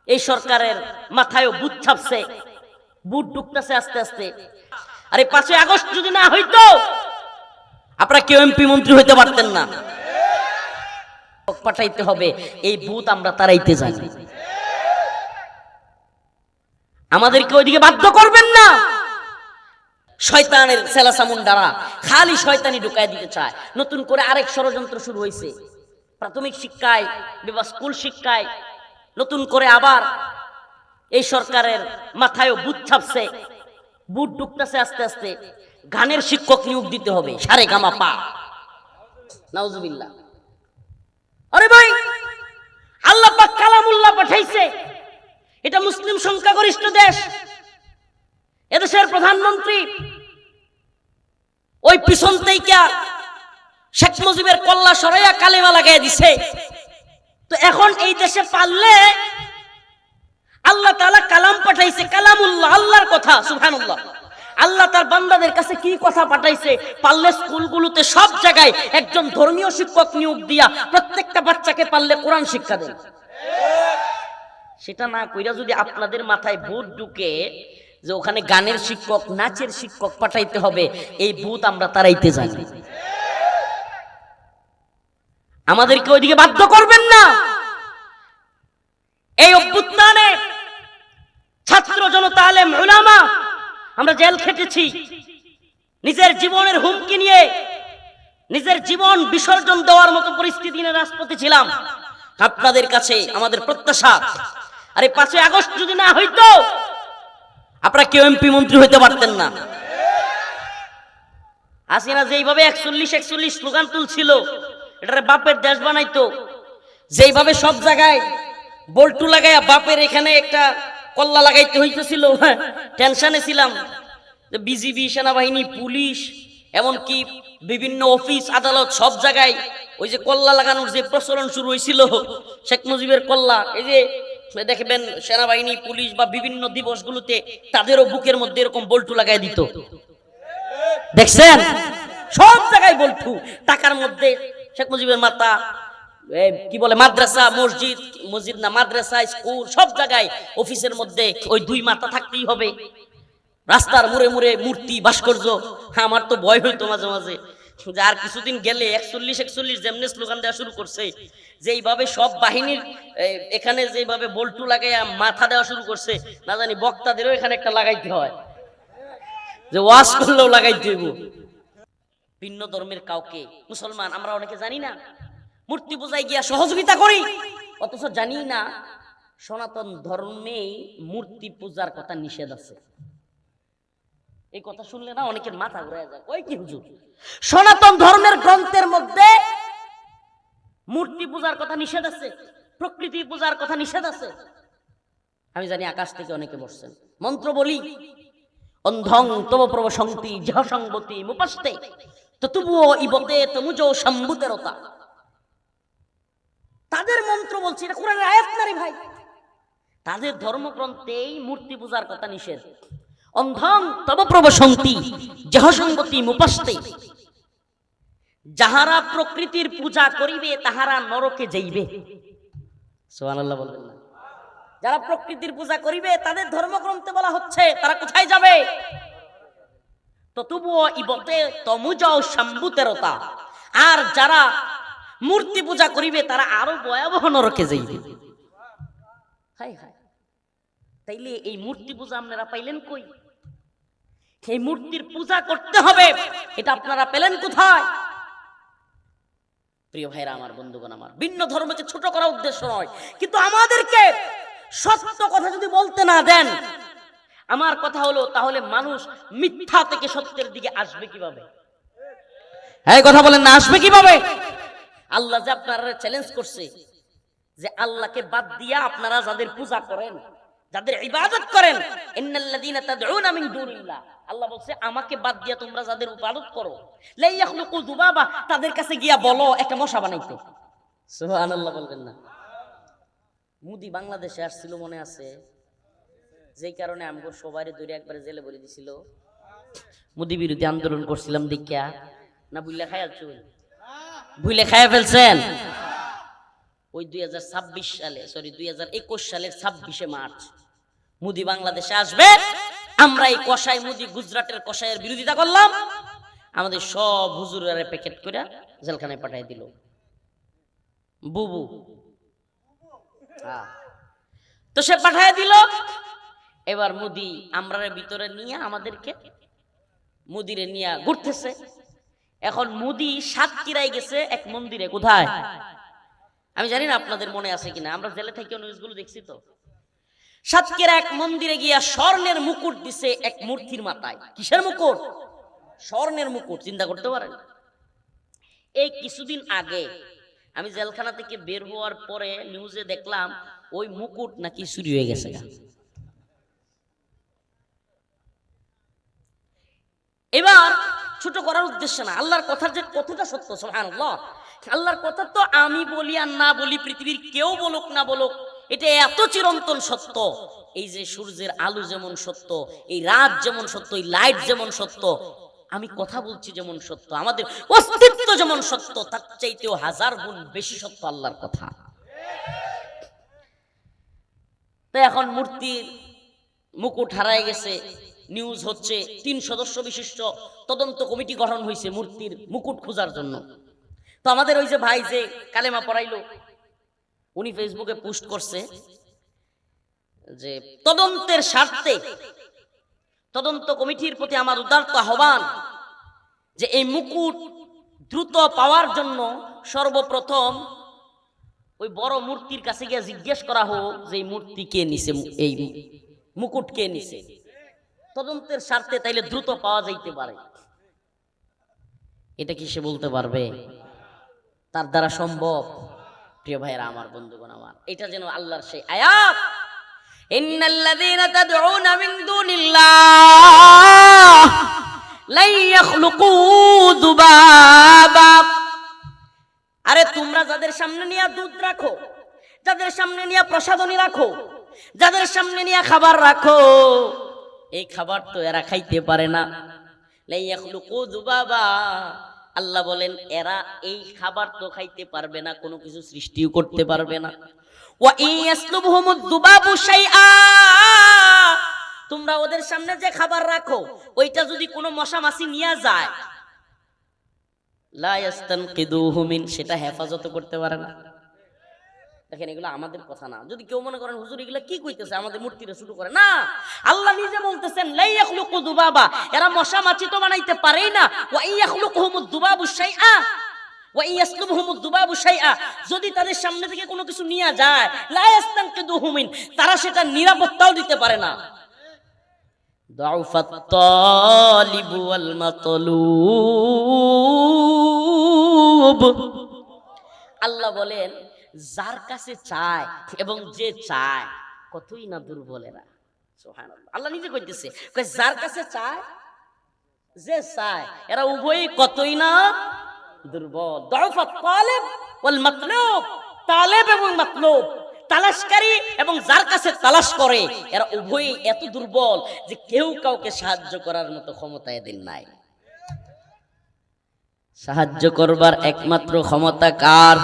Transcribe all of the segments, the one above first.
এই সরকারের মাথায়ও বুট ছাপছে, বুট ঢুকতেছে আস্তে আস্তে। আরে 5ই আগস্ট যদি না হইতো আপনারা কেউ এমপি মন্ত্রী হইতে পারতেন না। পাঠাইতে হবে, এই ভূত আমরা তাড়াইতে জানি। আমাদেরকে ওইদিকে বাধ্য করবেন না। শয়তানের সেলাসামুন্ডারা খালি শয়তানি ঢুকায় দিতে চায়। নতুন করে আরেক ষড়যন্ত্র শুরু হয়েছে। প্রাথমিক শিক্ষায় বা স্কুল শিক্ষায় নতুন করে আবার এই সরকারের মাথায়ও বুট ছাপছে, বুট ঢুকতেছে আস্তে আস্তে। গানের শিক্ষক নিয়োগ দিতে হবে, সারে গামা পা। নাউজুবিল্লাহ। আরে ভাই, আল্লাহ পাক কালামুল্লাহ পাঠাইছে। এটা মুসলিম সংখ্যাগরিষ্ঠ দেশ। এদেশের প্রধানমন্ত্রী ওই পিছন থেকে শেখ মুজিবের কল্লা সরাইয়া কালেমা লাগাই দিছে। তো এখন এই দেশে পারলে আল্লাহ তাআলা কালাম পাঠাইছে, কালামুল্লাহ, আল্লাহর কথা। সুবহানাল্লাহ। আল্লাহ তার বান্দাদের কাছে কি কথা পাঠাইছে? পারলে স্কুলগুলোতে সব জায়গায় একজন ধর্মীয় শিক্ষক নিয়োগ দিয়া প্রত্যেকটা বাচ্চাকে পারলে কোরআন শিক্ষা দেন। সেটা না কইরা যদি আপনাদের মাথায় ভূত ঢুকে যে ওখানে গানের শিক্ষক, নাচের শিক্ষক পাঠাইতে হবে, এই ভূত আমরা তাড়াইতে জানি। আমাদেরকে ওইদিকে বাধ্য করবেন না। এই অভ্যুত্থানে ছাত্র জনতা, আলেম উলামা আমরা জেল খেটেছি। নিজের জীবনের হুমকি নিয়ে নিজের জীবন বিসর্জন দেওয়ার মতো পরিস্থিতি নিয়ে রাজপথে ছিলাম। আপনাদের কাছে আমাদের প্রত্যাশা, আরে 5ই আগস্ট যদি না হইতো আপনারা কেউ এমপি মন্ত্রী হইতে পারতেন না। হাসিনা যেইভাবে 41 স্লোগান তুলছিল, এটারে বাপের দেশ বানাইতো। যেইভাবে সব জায়গায় বল্টু লাগাইয়া বাপের এখানে একটা কল্লা লাগাইতে হইতেছিল, টেনশনে ছিলাম যে বিজিবি, সেনাবাহিনী, পুলিশ, এমনকি বিভিন্ন অফিস আদালত সব জায়গায় ওই যে কল্লা লাগানোর যে প্রচলন শুরু হয়েছিল, শেখ মুজিবের কল্লা, এই যে দেখবেন সেনাবাহিনী, পুলিশ বা বিভিন্ন দিবসগুলোতে তাদেরও বুকের মধ্যে এরকম বল্টু লাগাই দিত। দেখছেন সব জায়গায় বল্টু। টাকার মধ্যে শেখ মুজিবের মাথা, কি বলে মাদ্রাসা, মসজিদ, মসজিদ না মাদ্রাসা, স্কুল, সব জায়গায় অফিসের মধ্যে ওই 2 মাথা থাকতেই হবে। রাস্তার মুড়ে মুড়ে মূর্তি, ভাস্কর্য। আমার তো ভয় হইতো মাঝে মাঝে যে আর কিছুদিন গেলে 41 যেমনি স্লোগান দেওয়া শুরু করছে, যেইভাবে সব বাহিনীর এখানে যেভাবে বল্টু লাগাইয়া মাথা দেওয়া শুরু করছে, না জানি বক্তাদেরও এখানে একটা লাগাইতে হয়, যে ওয়াজ করলেও লাগাইতে হইব। ভিন্ন ধর্মের কাউকে মুসলমান আমরা অনেকে জানি না, মূর্তি পূজায় গিয়া সহযোগিতা করি, অথচ জানি না সনাতন ধর্মে মূর্তি পূজার কথা নিষেধ আছে। এই কথা শুনলে না অনেকের মাথা ঘুরে যায়। ওই কি হুজুর, সনাতন ধর্মের গ্রন্থের মধ্যে মূর্তি পূজার কথা নিষেধ আছে, প্রকৃতি পূজার কথা নিষেধ আছে। আমি জানি আকাশ থেকে অনেকে বসছেন, মন্ত্র বলি, অন্ধং তব প্রবসন্তি জহ সংবতি মুপাস্তে ততুবুও ইবতে তমুজো সম্ভুতেরতা। তাদের মন্ত্র বলছি, এটা কোরআনের আয়াত না রে ভাই। তাদের ধর্মগ্রন্থেই মূর্তি পূজার কথা নিষেধ। অন্ধং তব প্রবসন্তি জহ সংবতি মুপাস্তে, যাহারা প্রকৃতির পূজা করিবে তাহারা নরকে যাইবে। সুবহানাল্লাহ বলবেন না? যারা প্রকৃতির পূজা করিবে তাদের ধর্মগ্রন্থে বলা হচ্ছে তারা কোথায় যাবে? ততুবুও ইবতে তমুজও সম্ভুতেরতা। আর যারা মূর্তি পূজা করিবে তারা আরো ভয়াবহ নরকে যাইবে। হায় হায়, তাইলে এই মূর্তি পূজা আপনারা পাইলেন কই? এই মূর্তির পূজা করতে হবে, এটা আপনারা পেলেন কোথায়? প্রিয় ভাইরা আমার, বন্ধুগণ আমার, ভিন্ন ধর্মকে ছোট করা উদ্দেশ্য নয়, কিন্তু আমাদেরকে সত্য কথা যদি বলতে না দেন, আমার কথা হলো তাহলে মানুষ মিথ্যা থেকে সত্যের দিকে আসবে কিভাবে? হ্যাঁ কথা বলেন না, আসবে কিভাবে? আল্লাহ যে আপনারা চ্যালেঞ্জ করছে যে আল্লাহকে বাদ দিয়া আপনারা যাদের পূজা করেন, যাদের ইবাদত করেন, ইন্নাল্লাযীনা তাদউনা মিন দুনিল্লাহ, আল্লাহ বলছে আমাকে বাদ দিয়া তোমরা যাদের ইবাদত করো, লা ইয়াখলুকু যুবাবা, তাদের কাছে গিয়া বলো একটা মশা বানাইতে। সুবহানাল্লাহ বলবেন না? মোদি বাংলাদেশে আসছিল মনে আছে, যেই কারণে আমগো সবাইরে ধরে একবারে জেলে ভরে দিছিল। মোদি বিরোধী আন্দোলন করছিলাম দেখিয়া, না বুইলা খাইয়া চুল ভুলে খাইয়া ফেলছেন? ওই 2026 সালে, সরি 2021 সালের 26শে মার্চ মোদি বাংলাদেশে আসবে। আমরা এই কসাই মোদি গুজরাটের কসাইয়ের বিরোধিতা করলাম, আমাদের সব হুজুরের প্যাকেট করে জেলখানায় পাঠিয়ে দিল। বুবু তো সে পাঠিয়ে দিল। এবার মোদি আমরার ভিতরে নিয়ে আমাদেরকে মোদিরে নিয়ে ঘুরতেছে। এখন মোদি সাতক্ষীরায় গেছে এক মন্দিরে। কোথায় আমি জানি না, আপনাদের মনে আছে কিনা, আমরা জেলে থেকে নিউজগুলো দেখছি। তো সাতক্ষীরা এক মন্দিরে গিয়া স্বর্ণের মুকুট দিছে এক মূর্তির মাথায়। কিসের মুকুট? স্বর্ণের মুকুট। চিন্তা করতে পারেন। এই কিছুদিন আগে আমি জেলখানা থেকে বের হওয়ার পরে নিউজে দেখলাম ওই মুকুট নাকি চুরি হয়ে গেছে। এবার ছোট করার উদ্দেশ্য না, আল্লাহর কথার যে কতটা সত্য সুবহানাল্লাহ। আল্লাহর কথা তো আমি বলি আর না বলি, পৃথিবীর কেউ বলুক না বলুক, এটা এত চিরন্তন সত্য। এই যে সূর্যের আলো যেমন সত্য, এই রাত যেমন সত্য, এই লাইট যেমন সত্য, আমি কথা বলছি যেমন সত্য, আমাদের অস্তিত্ব যেমন সত্য, তার চাইতেও হাজার গুণ বেশি সত্য আল্লাহর কথা। তো এখন মূর্তির মুকুট হারায় গেছে, নিউজ হচ্ছে। 3 সদস্য বিশিষ্ট তদন্ত কমিটি গঠন হয়েছে মূর্তির মুকুট খোঁজার জন্য। তো আমাদের ওই যে ভাই যে কালেমা পড়াইলো, উনি ফেসবুকে পোস্ট করছে যে তদন্তের স্বার্থে তদন্ত কমিটির প্রতি আমার উদারত আহ্বান যে এই মুকুট দ্রুত পাওয়ার জন্য সর্বপ্রথম ওই বড় মূর্তির কাছে গিয়ে জিজ্ঞেস করা হোক যে এই মূর্তি কে নিছে, এই মুকুট কে নিছে। তদন্তের স্বার্থে তাইলে দ্রুত পাওয়া যাইতে পারে। এটা কি সে বলতে পারবে? তার দ্বারা সম্ভব? প্রিয় ভাইরা আমার, বন্ধুগণ আমার, এটা যেন আল্লাহর সেই আয়াত, ইন্নাল্লাযীনা তাদউনা মিন দুনিল্লাহ লা ইয়াখলুকু যুবাবা। আরে তোমরা যাদের সামনে নিয়ে দুধ রাখো, যাদের সামনে নিয়ে প্রসাদনী রাখো, যাদের সামনে নিয়ে খাবার রাখো, এই খাবার তো এরা খাইতে পারে না। লা ইয়াখলুকু যুবাবা, আল্লাহ বলেন এরা এই খাবার তো খাইতে পারবে না, কোনো কিছু সৃষ্টিও করতে পারবে না। ওয়া ইয়াসলুবহুমুদ যুবাবু শাইআ, তোমরা ওদের সামনে যে খাবার রাখো ওইটা যদি কোনো মশা মাছি নিয়ে যায়, লা ইয়াস্তানকিদুহু মিন, সেটা হেফাজত করতে পারে না। দেখেন এগুলো আমাদের কথা না। যদি কেউ মনে করেন হুজুর এগুলা কি কইতেছে, আমাদের মূর্তিরা শুরু করে না, আল্লাহ নিজে বলতেছেন লা ইয়াখলুকু যুবাবা, এরা মশা মাছি তো বানাইতে পারেই না। ওয়া ইয়াখলুকুহুমুদ যুবাবু শাইআ ওয়া ইয়াসলুবহুমুদ যুবাবু শাইআ, যদি তাদের সামনে থেকে কোনো কিছু নিয়ে যায়, লা ইয়াস্তানকিদুহু মিন, তারা সেটা নিরাপত্তাও দিতে পারে না। দাউফাত তালিবু ওয়াল মাতলুব, আল্লাহ বলেন যার কাছে চায় এবং যে চায় কতই না দুর্বলেরা। সুবহানাল্লাহ, আল্লাহ নিজে কইতেছে, যার কাছে চায় যে চায় এরা উভয়ই কতই না দুর্বল। দাউফাত তালিব ওয়াল মাতলুব, তালেব এবং মাতলুব, তালাশকারী এবং যার কাছে তালাশ করে, এরা উভয়ই এত দুর্বল যে কেউ কাউকে সাহায্য করার মতো ক্ষমতা এদের নাই। সাহায্য করবার একমাত্র ক্ষমতা কার?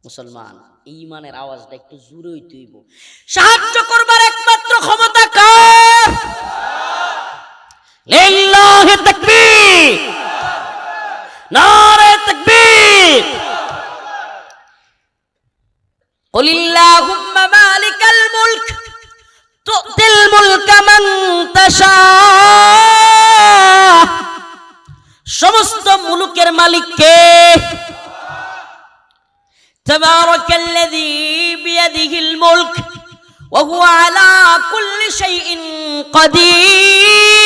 মুসলমান, ঈমানের আওয়াজটা একটু জোরে হইতে হইব। সাহায্য করবার একমাত্র ক্ষমতা কার? লিল্লাহি তাকবীর, নারে তাকবীর। কুলিল্লাহুম্মা মালিকাল মুলক তুতিল মুলকা মান তাশা, সমস্ত মুলুকের মালিক কে? তাবারাকাল্লাযী বিয়াদিহিল মুলক ওয়া হুয়া আলা কুল্লি শাইইন কাদির।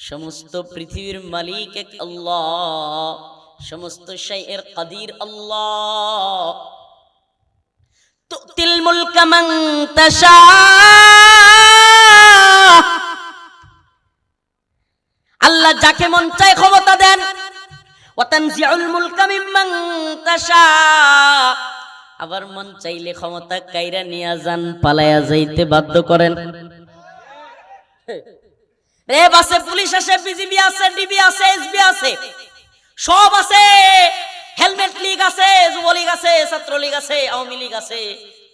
সমস্ত পৃথিবীর মালিক এক আল্লাহ, সমস্ত শাইয়ের কাদির আল্লাহ। তুতিল মুলকা মান তাশা, আল্লাহ যাকে মন চায় ক্ষমতা দেন। ওয়া তানজিউল মুলকা মিম্মান তাশা, আবার মন চাইলে ক্ষমতা কাইরা নিয়া যান, পালায়া যাইতে বাধ্য করেন। রেব আছে, পুলিশ আছে, বিজিবি আছে, ডিবি আছে, এসবি আছে, সব আছে, হেলমেট লীগ আছে, যুবলীগ আছে, ছাত্রলীগ আছে, আওয়ামী লীগ আছে,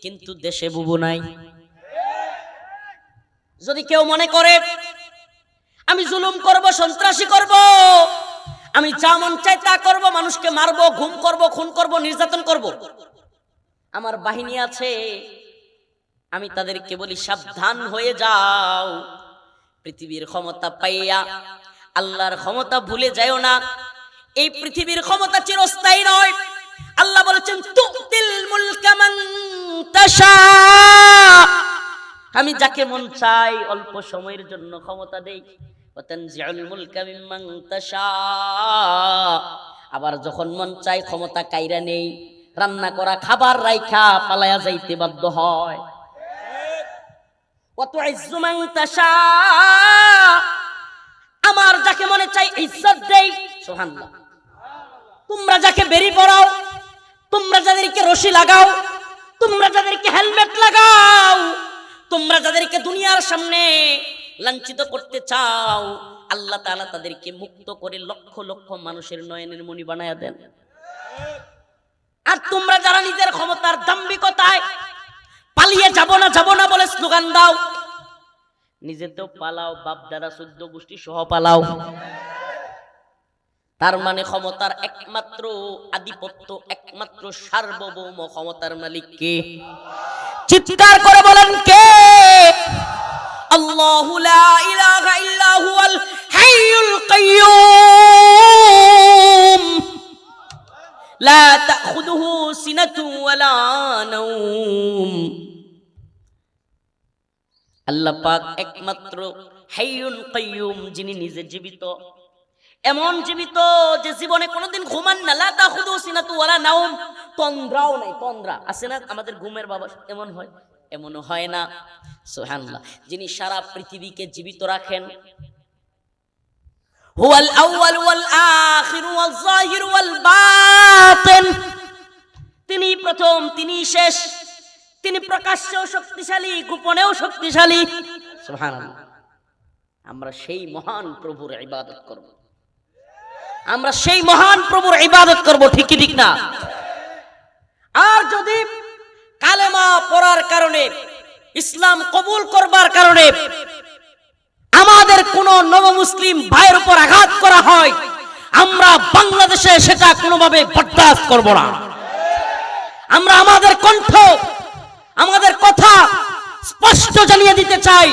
কিন্তু দেশে বুবু নাই। যদি কেউ মনে করে আমি জুলুম করব, সন্ত্রাসী করব, আমি যা মন চাই তা করব, মানুষকে মারবো, গুম করব, খুন করব, নির্যাতন করব, আমার বাহিনী আছে, আমি তাদেরকে বলি সাবধান হয়ে যাও। পৃথিবীর ক্ষমতা পাইয়া আল্লাহর ক্ষমতা ভুলে যাও না। এই পৃথিবীর ক্ষমতা চিরস্থায়ী নয়। আল্লাহ বলেছেন তুতিল মুলকা মান তাশা, আমি যাকে মন চাই অল্প সময়ের জন্য ক্ষমতা দেই। ওয়া তানজিউল মুলকা মিম্মান তাশা, আবার যখন মন চাই ক্ষমতা কাইরা নেই, রান্না করা খাবার রাইখা পালায়া যাইতে বাধ্য হয়। ওয়া তুইজ্জু মান তাশা, আমার যাকে মনে চাই ইজ্জত দেই। সুবহানাল্লাহ। তোমরা যাকে বেরি পরাও, তোমরা যাদেরকে রশি লাগাও, তোমরা যাদেরকে হেলমেট লাগাও, তোমরা যাদেরকে দুনিয়ার সামনে লাঞ্ছিত করতে চাও, আল্লাহ তাআলা তাদেরকে মুক্ত করে লক্ষ লক্ষ মানুষের নয়নের মণি বানায়া দেন। আর তোমরা যারা নিজের ক্ষমতার দাম্ভিকতায় পালিয়ে যাব না বলে স্লোগান দাও, নিজে তো পালাও, বাপ দাদা 14 গোষ্ঠী সহ পালাও। তার মানে ক্ষমতার একমাত্র আধিপত্য, একমাত্র সার্বভৌম ক্ষমতার মালিক কে? চিৎকার করে বলেন কে? আল্লাহু লা ইলাহা ইল্লা হুয়াল হাইয়ুল কাইয়্যুম লা তাখুযুহু সিনাতুন ওয়ালা নাওম। আল্লাহ পাক একমাত্র হাইয়ুল কাইয়্যুম, যিনি নিজে জীবিত, এমন জীবিত যে জীবনে কোনোদিন ঘুমান না। লা তাখুযুহু সিনাতুন ওয়ালা নাওম, তন্দ্রাও নাই। তন্দ্রা আছে না আমাদের ঘুমের বাবা, এমন হয়? এমনও হয় না। সুবহানাল্লাহ। যিনি সারা পৃথিবীকে জীবিত রাখেন, হুয়াল আউয়াল ওয়াল আখির ওয়াল যাহির ওয়াল বাতিন, তিনি প্রথম, তিনি শেষ, তিনি প্রকাশ্যেও শক্তিশালী, গোপনেও শক্তিশালী। সুবহানাল্লাহ। আমরা সেই মহান প্রভুর ইবাদত করব, আমরা সেই মহান প্রভুর ইবাদত করব, ঠিক কি ঠিক না? আর যদি কালেমা পড়ার কারণে, ইসলাম কবুল করবার কারণে আমাদের কোন নবমুসলিম ভাইয়ের উপর আঘাত করা হয়, আমরা বাংলাদেশে সেটা কোনোভাবে বরদাস্ত করব না। আমরা আমাদের কণ্ঠ, আমাদের কথা স্পষ্ট জানিয়ে দিতে চাই,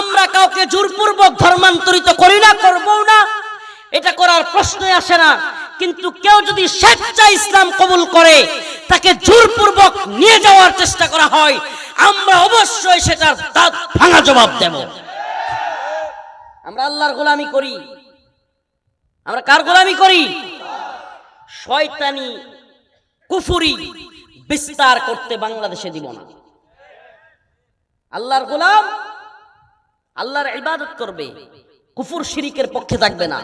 আমরা কাউকে জোরপূর্বক ধর্মান্তরিত করি না, করবো না, এটা করার প্রশ্নই আসে না। কিন্তু কেউ যদি স্বেচ্ছায় ইসলাম কবুল করে, তাকে জোরপূর্বক নিয়ে যাওয়ার চেষ্টা করা হয়, আমরা অবশ্যই সেটার দাঁত ভাঙা জবাব দেব। আমরা আল্লাহর গোলামি করি। আমরা কার গোলামি করি? শয়তানি কুফরি বিস্তার করতে বাংলাদেশে দিব না। আল্লাহর গোলাম আল্লাহর ইবাদত করবে, কুফর শিরিকের পক্ষে থাকবে না।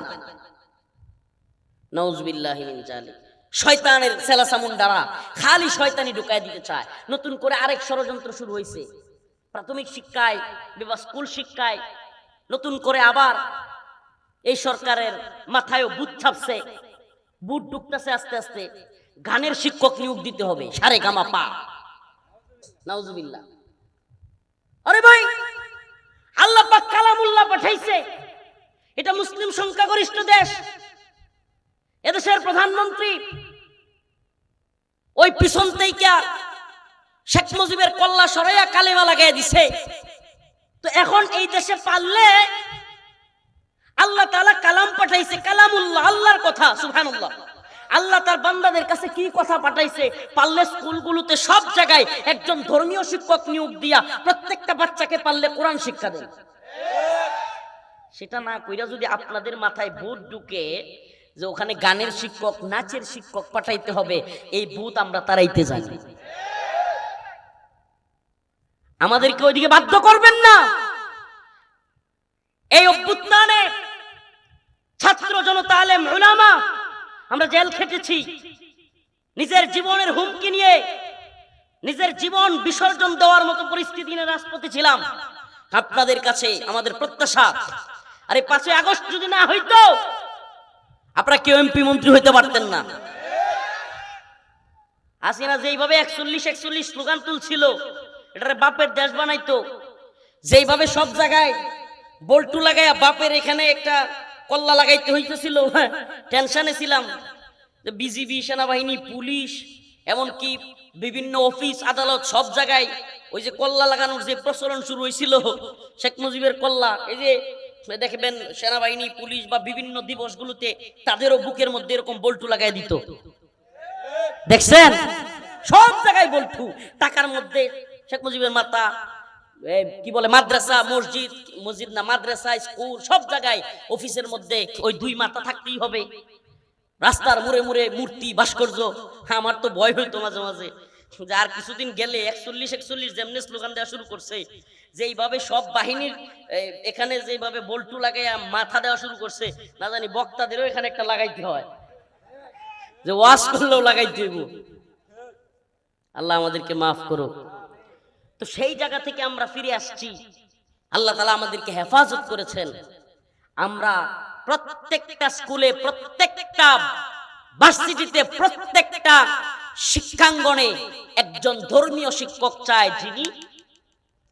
নাউজুবিল্লাহি মিন যালিক। শয়তানের সেলাসামুন্ডারা খালি শয়তানি ঢুকায় দিতে চায়। নতুন করে আরেক ষড়যন্ত্র শুরু হয়েছে। প্রাথমিক শিক্ষায় বা স্কুল শিক্ষায় নতুন করে আবার এই সরকারের মাথায়ও বুট ছাপছে, বুট ঢুকতেছে আস্তে আস্তে। গানের শিক্ষক নিয়োগ দিতে হবে, সারে গামা পা। নাউজুবিল্লাহ। আরে ভাই, আল্লাহ পাক কালামুল্লাহ পাঠাইছে, এটা মুসলিম সংখ্যাগরিষ্ঠ দেশ, এদেশের প্রধানমন্ত্রী ওই পিছন থেকে শেখ মুজিবের কল্লা সরাইয়া কালেমা লাগাই দিছে। তো এখন এই দেশে পারলে আল্লাহ তাআলা কালাম পাঠাইছে, কালামুল্লাহ, আল্লাহর কথা। সুবহানাল্লাহ। আল্লাহ তার বান্দাদের কাছে কি কথা পাঠাইছে? পারলে স্কুলগুলোতে সব জায়গায় একজন ধর্মীয় শিক্ষক নিয়োগ দিয়া প্রত্যেকটা বাচ্চাকে পারলে কোরআন শিক্ষা দেন। সেটা না কইরা যদি আপনাদের মাথায় ভূত ঢুকে যে ওখানে গানের শিক্ষক, নাচের শিক্ষক পাঠাইতে হবে, এই ভূত আমরা তাড়াইতে জানি। আমাদেরকে ওইদিকে বাধ্য করবেন না। এই অভ্যুত্থানে ছাত্র জনতা, আলেম উলামা আমরা জেল খেটেছি, নিজের জীবনের হুমকি নিয়ে নিজের জীবন বিসর্জন দেওয়ার মতো পরিস্থিতি নিয়ে রাজপথে ছিলাম। আপনাদের কাছে আমাদের প্রত্যাশা, আর এই 5ই আগস্ট যদি না হইতো আপনারা কেউ এমপি মন্ত্রী হইতে পারতেন না। হাসিনা যেইভাবে 41 স্লোগান তুলছিল, এটারে বাপের দেশ বানাইতো। যেইভাবে সব জায়গায় বল্টু লাগাইয়া বাপের এখানে একটা কল্লা লাগাইতে হইতেছিল, টেনশনে ছিলাম যে বিজিবি, সেনাবাহিনী, পুলিশ, এমনকি বিভিন্ন অফিস আদালত সব জায়গায় ওই যে কল্লা লাগানোর যে প্রচলন শুরু হয়েছিল, শেখ মুজিবের কল্লা, এই যে দেখবেন সেনাবাহিনী, পুলিশ বা বিভিন্ন দিবসগুলোতে তাদেরও বুকের মধ্যে এরকম বল্টু লাগাই দিত, দেখছেন? সব জায়গায় বল্টু, টাকার মধ্যে শেখ মুজিবের মাথা, কি বলে মাদ্রাসা, মসজিদ না মাদ্রাসা, স্কুল, সব জায়গায় অফিসের মধ্যে ওই 2 মাথা থাকতেই হবে। রাস্তার মুড়ে মুড়ে মূর্তি, ভাস্কর্য। আমার তো ভয় হইতো মাঝে মাঝে যে আর কিছুদিন গেলে 41 যেমনি স্লোগান দেওয়া শুরু করছে, যেইভাবে সব বাহিনীর এখানে যেভাবে বল্টু লাগাইয়া মাথা দেওয়া শুরু করছে, না জানি বক্তাদেরও এখানে একটা লাগাইতে হয়, যে ওয়াজ করলেও লাগাইতে হইব। আল্লাহ আমাদেরকে মাফ করো। তো সেই জায়গা থেকে আমরা ফিরে আসছি, আল্লাহ তাআলা আমাদেরকে হেফাজত করেছেন। আমরা প্রত্যেকটা স্কুলে, প্রত্যেকটা ভার্সিটিতে, প্রত্যেকটা শিক্ষাঙ্গনে একজন ধর্মীয় শিক্ষক চায়, যিনি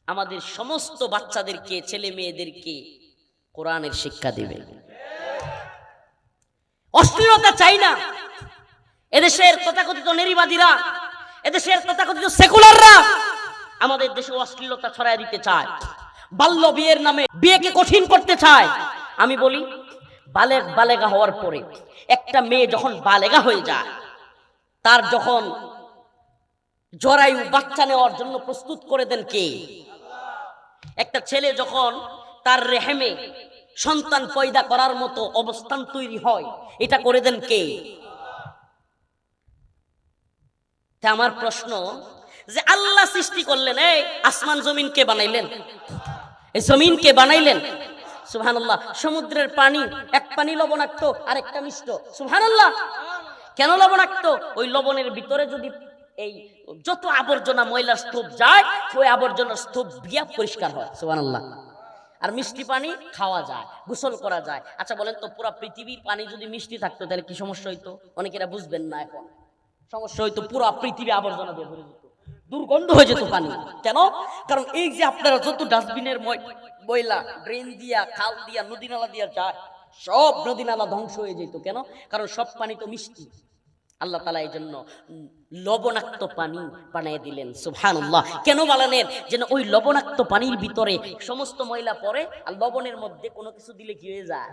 আমাদের সমস্ত বাচ্চাদেরকে, ছেলে মেয়েদেরকে কোরআনের শিক্ষা দিবে। অশ্লীলতা চাই না। এদেশের তথাকথিত নারীবাদীরা, এদেশের তথাকথিত সেকুলাররা আমাদের দেশে অশ্লীলতা ছড়ায় দিতে চায়, বাল্য বিয়ের নামে বিয়েকে কঠিন করতে চায়। আমি বলি, বালেগা হওয়ার পরে একটা মেয়ে যখন বালেগা হয়ে যায়, তার যখন জরায়ু বাচ্চা নেওয়ার জন্য প্রস্তুত করে দেন কে? একটা ছেলে যখন তার রেহেমে সন্তান পয়দা করার মতো অবস্থান তৈরি হয়, এটা করে দেন কে? তা আমার প্রশ্ন, যে আল্লাহ সৃষ্টি করলেন, এই আসমান জমিন কে বানাইলেন? এই জমিন কে বানাইলেন? সুবহানাল্লাহ। সমুদ্রের পানি, এক পানি লবণাক্ত আর একটা মিষ্ট, সুবহানাল্লাহ। কেন লবণাক্ত? ওই লবণের ভিতরে যদি এই যত আবর্জনা, ময়লা স্তূপ যায়, ওই আবর্জনার স্তূপ দিয়া পরিষ্কার হয়, সুবহানাল্লাহ। আর মিষ্টি পানি খাওয়া যায়, গোসল করা যায়। আচ্ছা বলেন তো, পুরো পৃথিবীর পানি যদি মিষ্টি থাকতো তাহলে কি সমস্যা হইতো? অনেকেরা বুঝবেন না এখন। সমস্যা হইতো, পুরো পৃথিবী আবর্জনা দিয়ে ভরে যেত, দুর্গন্ধ হয়ে যেত পানি। কেন? কারণ এই যে আপনারা যত ডাস্টবিনের ময়লা ড্রেন দিয়া, খাল দিয়া, নদী নালা দিয়া যায়, সব নদী নালা ধ্বংস হয়ে যেত। কেন? কারণ সব পানি তো মিষ্টি। আল্লাহ তাআলা এই জন্য লবণাক্ত পানি বানিয়ে দিলেন, সুবহানাল্লাহ। কেন বানালেন? যেন ওই লবণাক্ত পানির ভিতরে সমস্ত ময়লা পড়ে, আর লবণের মধ্যে কোনো কিছু দিলে কি হয়ে যায়?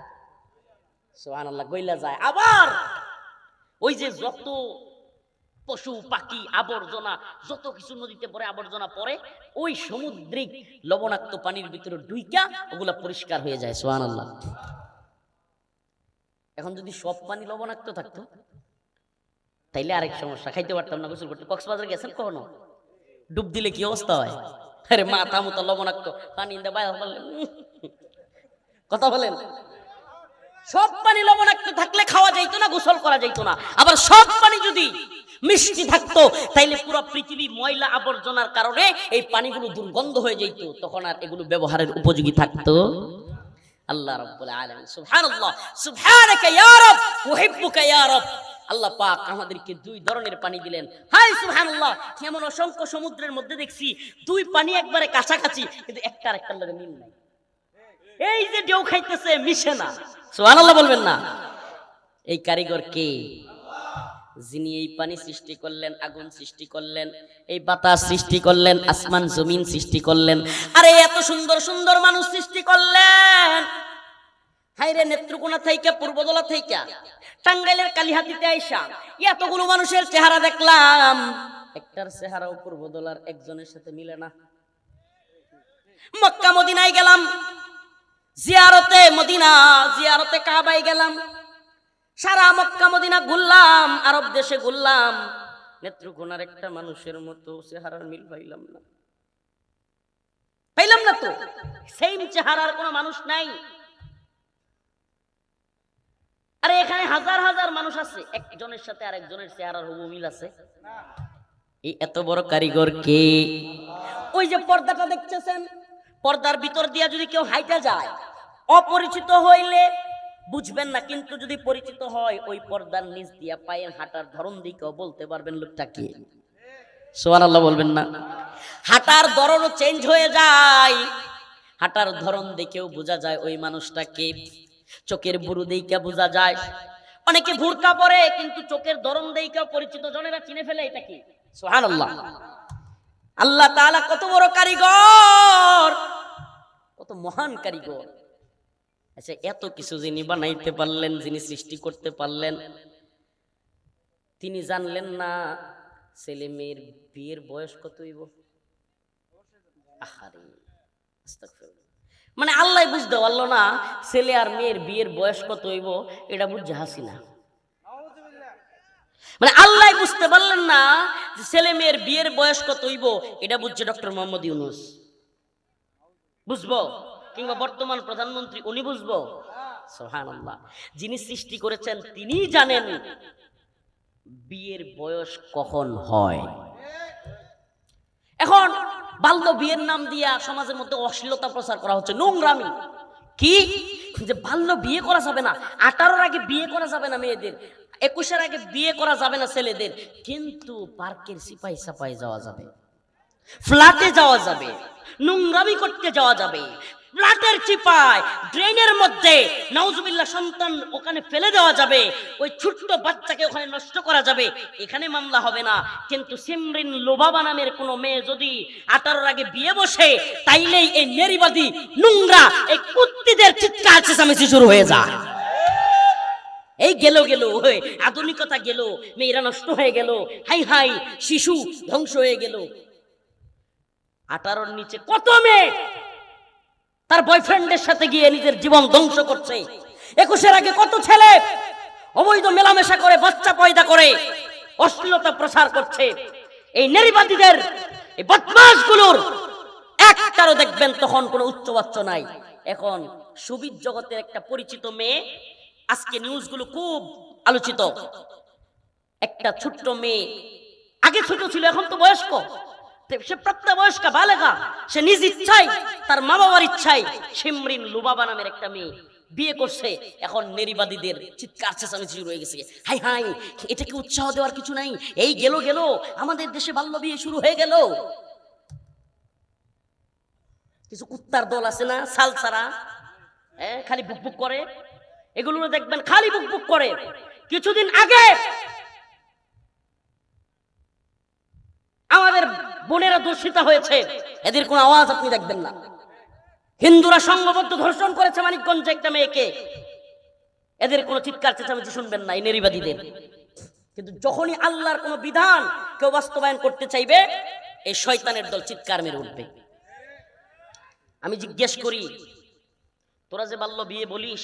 সুবহানাল্লাহ, গইলা যায়। আবার ওই যে যত পশু পাখি আবর্জনা, যত কিছু নদীতে পড়ে, আবর্জনা পড়ে, ওই সামুদ্রিক লবণাক্ত পানির ভিতরে ঢুইকা ওগুলা পরিষ্কার হয়ে যায়, সুবহানাল্লাহ। এখন যদি সব পানি লবণাক্ত থাকতো তাইলে আরেক সমস্যা, খাইতে পারতাম না, গোসল করতে। কক্সবাজার গেছেন কখনো? ডুব দিলে কি অবস্থা হয়? আরে মাথা মতো লবণাক্ত পানি, কথা বলেন। সব পানি লবণাক্ত থাকলে খাওয়া যাইতো না, গোসল করা যাইতো না। আবার সব পানি যদি মিষ্টি থাকতো তাইলে পুরো পৃথিবী ময়লা আবর্জনার কারণে এই পানিগুলো দুর্গন্ধ হয়ে যেত, তখন আর এগুলো ব্যবহারের উপযোগী থাকতো। আল্লাহ রাব্বুল আলামিন, সুবহানাল্লাহ, সুবহানাকা ইয়া রাব, উহিব্বুকা ইয়া রাব। আল্লাহ পাক আমাদেরকে 2 ধরনের পানি দিলেন। হাই সুবহানাল্লাহ, কেমন অসংখ্য সমুদ্রের মধ্যে দেখছি 2 পানি একবারে কাছাকাছি, কিন্তু একটা আরেকটার লগে মিল নাই। এই যে ঢেউ খাইতেছে, মিশে না। সুবহানাল্লাহ বলবেন না? এই কারিগর কে? যিনি এই পানি সৃষ্টি করলেন, আগুন সৃষ্টি করলেন, এই বাতাস সৃষ্টি করলেন, আসমান জমিন সৃষ্টি করলেন, আরে এত সুন্দর সুন্দর মানুষ সৃষ্টি করলেন। হাইরে নেত্রকোনা থেকে, পূর্বদলা থেকে, টাঙ্গাইলের কালিহাতিতে আইসা এতগুলো মানুষের চেহারা দেখলাম, একটার চেহারাও পূর্বদলার একজনের সাথে মিলে না। মক্কা মদিনায় গেলাম, জিয়ারতে মদিনা, জিয়ারতে কাবায় গেলাম, সারা মক্কা মদিনা ঘুরলাম, আরব দেশে ঘুরলাম, নেত্রকোনার একটা মানুষের মতো চেহারার মিল পাইলাম না। পাইলাম না তো, সেম চেহারার কোনো মানুষ নাই। আরে এখানে হাজার হাজার মানুষ আছে, একজনের সাথে আরেকজনের চেহারার হুবহু মিল আছে? এই এত বড় কারিগর কে? ওই যে পর্দাটা দেখতেছেন, পর্দার ভিতর দিয়া যদি কেউ হাইটা যায়, অপরিচিত হইলে বুঝবেন না, কিন্তু যদি পরিচিত হয় ওই পর্দার নিচ দিয়া পায়ের হাঁটার ধরন দিকেও বলতে পারবেন লোকটা কি। সুবহানাল্লাহ বলবেন না? হাঁটার ধরনও চেঞ্জ হয়ে যায়, হাঁটার ধরন দেখেও বোঝা যায় ওই মানুষটা কে। চোখের বুরু দেখে বোঝা যায়। অনেকে বুরকা পরে কিন্তু চোখের ধরন দেখেও পরিচিত জনেরা চিনে ফেলে এটা কি। সুবহানাল্লাহ। আল্লাহ তাআলা কত বড় কারিগর, কত মহান কারিগর। আচ্ছা, এত কিছু যিনি বানাইতে পারলেন, যিনি সৃষ্টি করতে পারলেন, তিনি জানলেন না ছেলে মেয়ের বিয়ের বয়স কত হইব? আহারে আস্তাগফিরুল্লাহ। মানে আল্লাহ বুঝতে পারলো না ছেলে আর মেয়ের বিয়ের বয়স কত হইব, এটা বুঝছে হাসিনা। মানে আল্লাহ বুঝতে পারলেন না যে ছেলে মেয়ের বিয়ের বয়স কত হইব, এটা বুঝছে ডক্টর মোহাম্মদ ইউনূস। বুঝবো? কিংবা বর্তমান প্রধানমন্ত্রী উনি বুঝবো? সুবহানাল্লাহ। যিনি সৃষ্টি করেছেন তিনি জানেন বিয়ের বয়স কখন হয়। এখন বাল্য বিয়ের নাম দিয়া সমাজের মধ্যে অশ্লীলতা প্রচার করা হচ্ছে, নোংরামি। কি যে বাল্য বিয়ে করা যাবে না, 18-র আগে বিয়ে করা যাবে না মেয়েদের, 21-এর আগে বিয়ে করা যাবে না ছেলেদের, কিন্তু পার্কের সিপাই সাপাই যাওয়া যাবে, ফ্ল্যাটে যাওয়া যাবে, নোংরামি করতে যাওয়া যাবে, ফ্ল্যাটের চিপায় ড্রেনের মধ্যে নাউজুবিল্লাহ সন্তান ওখানে ফেলে দেওয়া যাবে, ওই ছোট্ট বাচ্চাকে ওখানে নষ্ট করা যাবে, এখানে মামলা হবে না। কিন্তু সিমরিন লুবাবা নামের কোনো মেয়ে যদি 18-র আগে বিয়ে বসে, তাইলেই এই নারীবাদী নোংরা এই কুত্তিদের চিৎকার চেঁচামেচি শুরু হয়ে যায়। এই গেল আধুনিকতা গেল, মেয়েরা নষ্ট হয়ে গেল, হাই হাই শিশু ধ্বংস হয়ে গেল। 18-র নিচে কত মেয়ে তার বয়ফ্রেন্ডের সাথে গিয়ে নিজের জীবন ধ্বংস করছে। 21-এর আগে কত ছেলে অবৈধ মেলামেশা করে বাচ্চা পয়দা করে অশ্লীলতা প্রচার করছে। এই নারীবাদীদের, এই বদমাশগুলোর একটারও দেখবেন তখন কোনো উচ্চবাচ্য নাই। এখন সুবিদ জগতের একটা পরিচিত মেয়ে, আজকে নিউজগুলো খুব আলোচিত, একটা ছোট্ট মেয়ে, আগে ছোট ছিল এখন তো বয়স্ক, সে প্রাপ্তবয়স্কা বালেগা, সে নিজ ইচ্ছায় তার মা বাবার ইচ্ছায় সিমরিন লুবাবা নামের একটা মেয়ে বিয়ে করছে। এখন নারীবাদীদের চিৎকার চেঁচামেচি শুরু হয়ে গেছে, হাই হাই এটাকে উৎসাহ দেওয়ার কিছু নাই, এই গেল আমাদের দেশে বাল্য বিয়ে শুরু হয়ে গেল। কিছু কুত্তার দল আছে না সালসারা, খালি বুকবুক করে, এগুলো দেখবেন খালি বুকবুক করে। কিছুদিন আগে আমাদের বোনেরা দূষিত হয়েছে, এদের কোনো আওয়াজ আপনি দেখবেন না। হিন্দুরা সংঘবদ্ধ ধর্ষণ করেছে মানিকগঞ্জে একটা মেয়েকে, এদের কোনো চিৎকার চেঁচামেচি শুনবেন না এই নারীবাদীদের। কিন্তু যখনই আল্লাহর কোনো বিধান কেউ বাস্তবায়ন করতে চাইবে, এই শয়তানের দল চিৎকার মেরে উঠবে। আমি জিজ্ঞেস করি, তোরা যে বাল্য বিয়ে বলিস,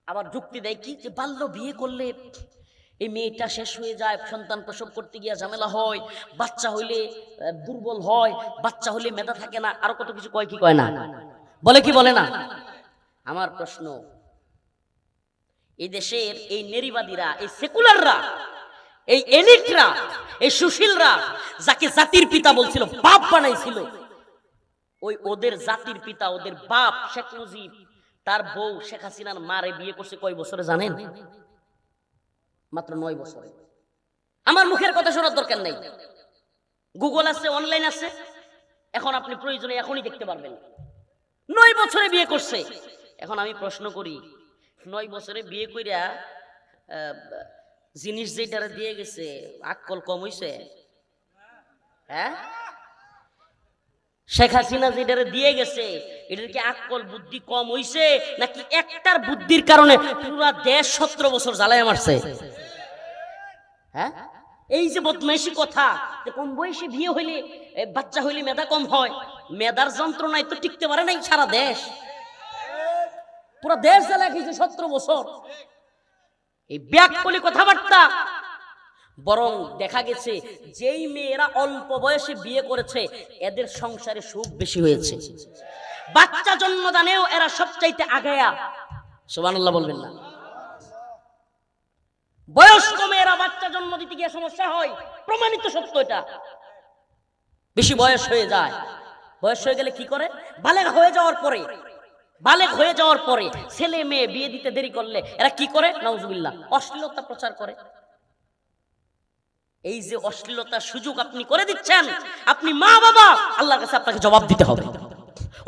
আবার যুক্তি দেয় কি যে বাল্য বিয়ে করলে এই মেয়েটা শেষ হয়ে যায়, সন্তান প্রসব করতে গিয়ে ঝামেলা হয়, বাচ্চা হইলে দুর্বল হয়, বাচ্চা হইলে মেধা থাকে না, আরো কত কিছু কয় কি কয় না, বলে কি বলে না। আমার প্রশ্ন, এই দেশের এই নারীবাদীরা, এই সেকুলাররা, এই এলিটরা, এই সুশীলরা যাকে জাতির পিতা বলছিল, বাপ বানাইছিল, ওই ওদের জাতির পিতা, ওদের বাপ শেখ মুজিব, তার বউ শেখ হাসিনার মারে বিয়ে করছে কয় বছরে জানেন? মাত্র 9 বছরে। আমার মুখের কথা শোনার দরকার নেই, গুগল আছে, অনলাইন আছে, এখন আপনি প্রয়োজনে এখনই দেখতে পারবেন। 9 বছরে বিয়ে করছে। এখন আমি প্রশ্ন করি, 9 বছরে বিয়ে কইরা জিনিস যেটারে দিয়ে গেছে আকল কম হইছে? হ্যাঁ, শেখ হাসিনা যেটারে দিয়ে গেছে এটার কি আকল বুদ্ধি কম হইছে, নাকি একটার বুদ্ধির কারণে পুরা দেশ 17 বছর জ্বালায় মারছে? হ্যাঁ, এই যে বদমাইশি কথা, যে কম বয়সে বিয়ে হইলে বাচ্চা হইলে মেধা কম হয়, মেধার যন্ত্রণায় তো টিকতে পারে নাই সারা দেশ, পুরো দেশ জ্বালায় খেয়েছে 17 বছর। এই ব্যাককলি কথাবার্তা। বরং দেখা গেছে যেই মেয়েরা অল্প বয়সে বিয়ে করেছে এদের সংসারে সুখ বেশি হয়েছে, বাচ্চা জন্মদানেও এরা সবচাইতে আগায়া। সুবহানাল্লাহ বলবেন না? বয়স্ক মেয়েরা বাচ্চা জন্ম দিতে গিয়ে সমস্যা হয়, প্রমাণিত সত্য এটা। বেশি বয়স হয়ে যায়, বয়স হয়ে গেলে কি করে, বালেগা হয়ে যাওয়ার পরে বালেগ হয়ে যাওয়ার পরে ছেলে মেয়ে বিয়ে দিতে দেরি করলে এরা কি করে? নাউজুবিল্লাহ, অশ্লীলতা প্রচার করে। এই যে অশ্লীলতার সুযোগ আপনি করে দিচ্ছেন, আপনি মা বাবা, আল্লাহর কাছে আপনাকে জবাব দিতে হবে।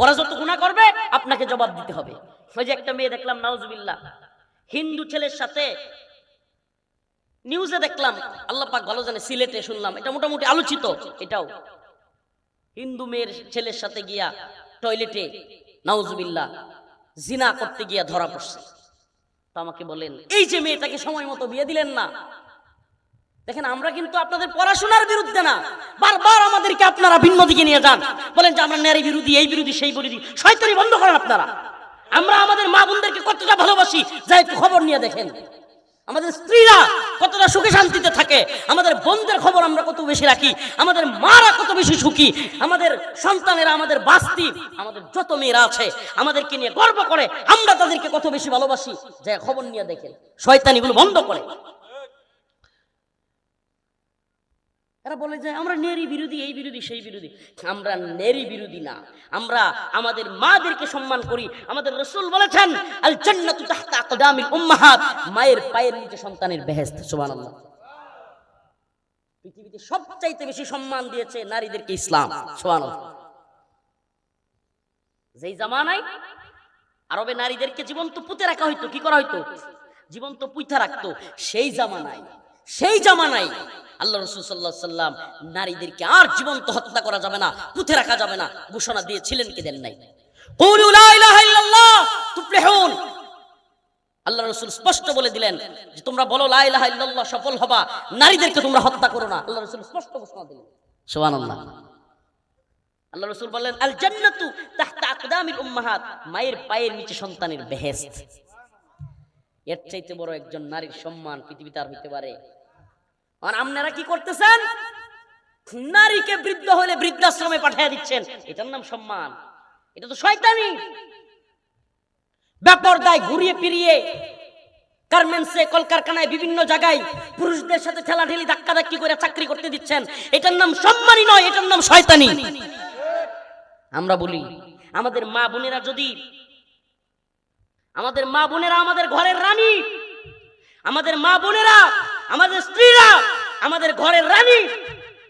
ওরা যত গুনাহ করবে আপনাকে জবাব দিতে হবে। ওই যে একটা মেয়ে দেখলাম, নাউজুবিল্লাহ, হিন্দু ছেলের সাথে নিউজে দেখলাম, আল্লাহ পাক ভালো জানে, সিলেটে শুনলাম, এটা মোটামুটি আলোচিত। এটাও হিন্দু মেয়ের ছেলের সাথে গিয়া টয়লেটে নাউজুবিল্লাহ জিনা করতে গিয়া ধরা পড়ছে। তো আমাকে বলেন, এই যে মেয়েটাকে সময় মতো বিয়ে দিলেন না। দেখেন, আমরা কিন্তু আপনাদের পড়াশোনার বিরুদ্ধে না, বারবার আমাদেরকে আপনারা ভিন্ন দিকে নিয়ে যান, বলেন যে আমরা নারী বিরোধী, এই বিরোধী, সেই বিরোধী। শয়তানি বন্ধ করেন আপনারা। আমরা আমাদের মা বোনদেরকে কতটা ভালোবাসি, যা একটু খবর নিয়ে দেখেন। আমাদের স্ত্রীরা কতটা সুখে শান্তিতে থাকে, আমাদের বোনদের খবর আমরা কত বেশি রাখি, আমাদের মারা কত বেশি সুখী, আমাদের সন্তানেরা, আমাদের বাস্তি, আমাদের যত মেয়েরা আছে আমাদেরকে নিয়ে গর্ব করে, আমরা তাদেরকে কত বেশি ভালোবাসি, যা খবর নিয়ে দেখেন। শয়তানিগুলো বন্ধ করে। এরা বলে যে আমরা নারী বিরোধী, এই বিরোধী, সেই বিরোধী। আমরা নারী বিরোধী না, আমরা আমাদের মাদেরকে সম্মান করি। আমাদের রাসূল বলেছেন, আল জান্নাতু তাহতা আকদামিল উম্মাহাত, মায়ের পায়ের নিচে সন্তানের বেহেশত। সুবহানাল্লাহ। পৃথিবীতে সবচাইতে বেশি সম্মান দিয়েছে নারীদেরকে ইসলাম। সুবহানাল্লাহ। যেই জামানায় আরবে নারীদেরকে জীবন্ত পুঁতে রাখা হইতো, কি করা হইতো? জীবন্ত পুঁতে রাখতো। সেই জামানায় আল্লাহ রাসূল সাল্লাল্লাহু আলাইহি সাল্লাম নারীদেরকে আর জীবন্ত হত্যা করা যাবে না, পুঁতে রাখা যাবে না ঘোষণা দিয়েছিলেন কি দেন নাই? কুলু লা ইলাহা ইল্লাল্লাহ তুফলিহুন। আল্লাহ রাসূল স্পষ্ট বলে দিলেন যে তোমরা বলো লা ইলাহা ইল্লাল্লাহ, সফল হবা, নারীদেরকে তোমরা হত্যা করো না। আল্লাহ রাসূল স্পষ্ট ঘোষণা দিলেন। সুবহানাল্লাহ। আল্লাহ রাসূল বললেন, আল জান্নাতু তাহতা আকদামিল উম্মাহাত, মায়ের পায়ের নিচে সন্তানের বেহেশত। এর চাইতে বড় একজন নারীর সম্মান পৃথিবীতে আর হইতে পারে? আর আপনারা কি করতেছেন? নারীকে বৃদ্ধ হলে বৃদ্ধাশ্রমে পাঠিয়ে দিচ্ছেন, এটার নাম সম্মান? এটা তো শয়তানি। বেপরদায় ঘুরিয়ে ফিরিয়ে গার্মেন্টসে, কলকারখানায়, বিভিন্ন জায়গায় পুরুষদের সাথে ঠেলাঠেলি, ধাক্কাধাক্কি করে চাকরি করতে দিচ্ছেন, এটার নাম সম্মানই নয়, এটার নাম শয়তানি। আমরা বলি, আমাদের মা বোনেরা আমাদের ঘরের রানী, আমাদের মা বোনেরা, আমাদের স্ত্রীরা আমাদের ঘরের রানী,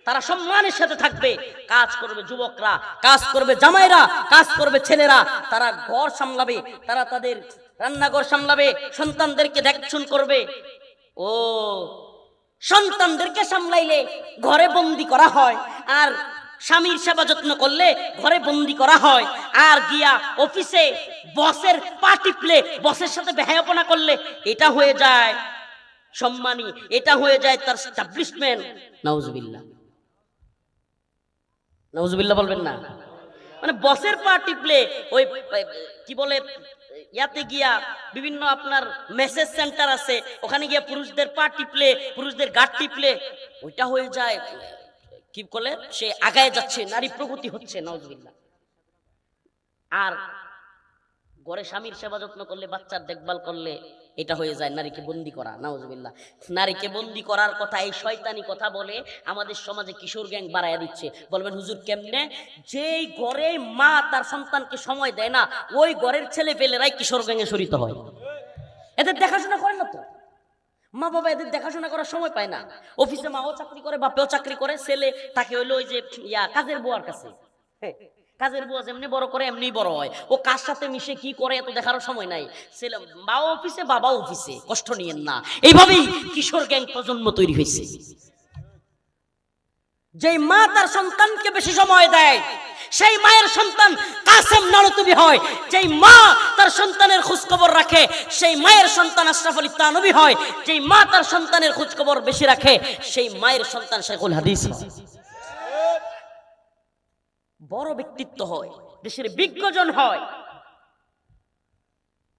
তারা সম্মানের সাথে থাকবে। কাজ করবে যুবকরা, কাজ করবে জামাইরা, কাজ করবে ছেলেরা, তারা ঘর সামলাবে, তারা তাদের রান্নাঘর সামলাবে, সন্তানদেরকে দেখশুন করবে। ও সন্তানদেরকে সামলাইলে ঘরে বন্দি করা হয়, আর স্বামীর সেবা যত্ন করলে ঘরে বন্দি করা হয়, আর গিয়া অফিসে বসের পা টিপলে, বসের সাথে বেহায়াপনা করলে এটা হয়ে যায় সম্মানী, এটা হয়ে যায় তার এস্টাবলিশমেন্ট। নাউজুবিল্লাহ, নাউজুবিল্লাহ বলবেন না? মানে বসের পা টিপলে, ওই কি বলে ইয়াতে গিয়া বিভিন্ন আপনার মেসেজ সেন্টার আছে, ওখানে গিয়া পুরুষদের পা টিপলে, পুরুষদের গাঁট টিপলে ওইটা হয়ে যায় কি বলে, সে আগায় যাচ্ছে, নারী প্রগতি হচ্ছে। নাউজুবিল্লাহ। আর ঘরে স্বামীর সেবা যত্ন করলে, বাচ্চার দেখভাল করলে এটা হয়ে যায় নারীকে বন্দি করা। নাউজুবিল্লাহ। নারীকে বন্দি করার কথা এই শয়তানি কথা বলে আমাদের সমাজে কিশোর গ্যাং বাড়াইয়া দিচ্ছে। বলবেন হুজুর কেমনে? যেই ঘরে মা তার সন্তানকে সময় দেয় না, ওই ঘরের ছেলে পেলেরাই কিশোর গ্যাংয়ে শরিত হয়। এদের দেখাশোনা করে না তো, মা বাবা এদের দেখাশোনা করার সময় পায় না। অফিসে মাও চাকরি করে, বাপেও চাকরি করে, ছেলে তাকে হইলো ওই যে কাজের বুয়ার কাছে। কাজের বুয়া যেমনি বড় করে এমনি বড় হয়। ও কার সাথে মিশে কি করে এত দেখার সময় নাই। ছেলে মাও অফিসে, বাবাও অফিসে, কষ্ট নিয়েন না। এইভাবেই কিশোর গ্যাং প্রজন্ম তৈরি হয়েছে। যেই মা তার সন্তানকে বেশি সময় দেয়, সেই মায়ের সন্তান কাসেম নানতুবি হয়। যেই মা তার সন্তানের খোঁজ খবর রাখে, সেই মায়ের সন্তান আশরাফ আলী থানভী হয়। যেই মা তার সন্তানের খোঁজ খবর বেশি রাখে, সেই মায়ের সন্তান শেখুল হাদিস হয়। বড় ব্যক্তিত্ব হয়, দেশের বিজ্ঞজন হয়।